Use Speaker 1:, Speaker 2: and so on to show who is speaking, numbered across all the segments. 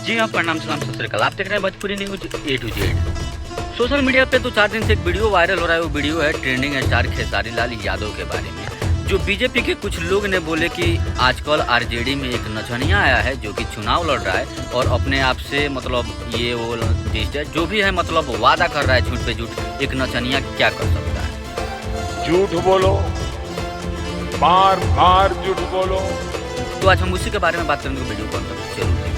Speaker 1: जी हाँ, प्रणाम सलाम सत श्री अकाल। आप देख रहे हैं Bhojpuri news A to Z। Social media पे 2-4 दिन से एक वीडियो वायरल हो रहा है। वो वीडियो है ट्रेंडिंग स्टार खेसारी लाल यादव के बारे में। जो बीजेपी के कुछ लोग ने बोले कि आजकल आरजेडी में एक नचनिया आया है जो कि चुनाव लड़ रहा है और अपने आप से मतलब ये वो जो भी है मतलब वादा कर रहा है झूठ पे झूठ। एक नचनिया क्या कर सकता है?
Speaker 2: झूठ बोलो, बार बार झूठ बोलो।
Speaker 1: तो आज हम उसी के बारे में बात करेंगे। वीडियो को अंत तक जरूर देखें।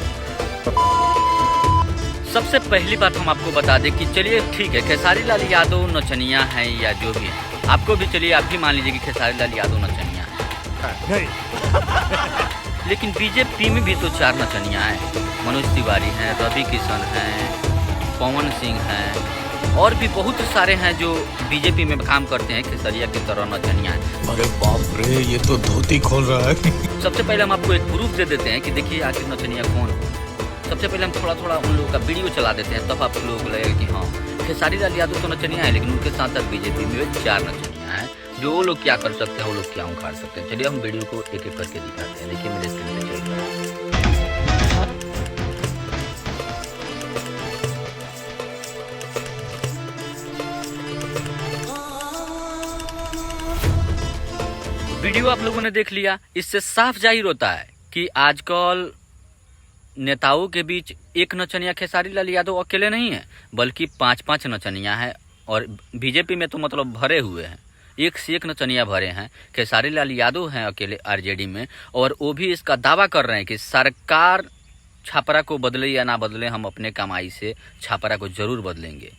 Speaker 1: सबसे पहली बात हम आपको बता दें कि चलिए ठीक है, खेसारी लाल यादव नचनिया है या जो भी है, आपको भी चलिए आप भी मान लीजिए कि खेसारी लाल यादव नचनिया है। लेकिन बीजेपी में भी तो 4 नचनिया हैं। मनोज तिवारी हैं, रवि किशन हैं, पवन सिंह हैं और भी बहुत सारे हैं जो बीजेपी में काम करते हैं खेसरिया की तरह नचनिया है।
Speaker 3: अरे बाप रे, ये तो धोती खोल रहा है।
Speaker 1: सबसे पहले हम आपको एक प्रूफ दे देते हैं कि देखिए आखिर नचनिया कौन है। सबसे पहले हम थोड़ा उन लोगों का वीडियो चला देते हैं, तब आप लोगों को लगेगा कि हाँ खेसारी लाल यादव तो नचनिया है, लेकिन उनके साथ साथ बीजेपी में 4 नचनिया हैं। जो वो लोग क्या कर सकते हैं, वो लोग क्या उखाड़ सकते हैं। चलिए हम वीडियो को एक एक करके दिखाते हैं। देखिए मेरे स्क्रीन पे चल रहा है। वीडियो आप लोगों ने देख लिया। इससे साफ जाहिर होता है कि आजकल नेताओं के बीच एक नचनिया खेसारी लाल यादव अकेले नहीं है, बल्कि 5-5 नचनिया है। और बीजेपी में तो मतलब भरे हुए हैं, एक से एक नचनिया भरे हैं। खेसारी लाल यादव हैं अकेले आरजेडी में, और वो भी इसका दावा कर रहे हैं कि सरकार छापरा को बदले या ना बदले, हम अपने कमाई से छापरा को जरूर बदलेंगे।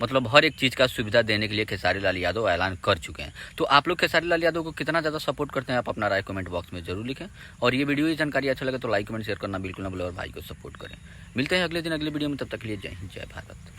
Speaker 1: मतलब हर एक चीज़ का सुविधा देने के लिए खेसारी लाल यादव ऐलान कर चुके हैं। तो आप लोग खेसारी लाल यादव को कितना ज़्यादा सपोर्ट करते हैं, आप अपना राय कमेंट बॉक्स में जरूर लिखें। और ये वीडियो, ये जानकारी अच्छा लगे तो लाइक कमेंट शेयर करना बिल्कुल ना भूलें और भाई को सपोर्ट करें। मिलते हैं अगले दिन अगले वीडियो में, तब तक के लिए जय हिंद जय भारत।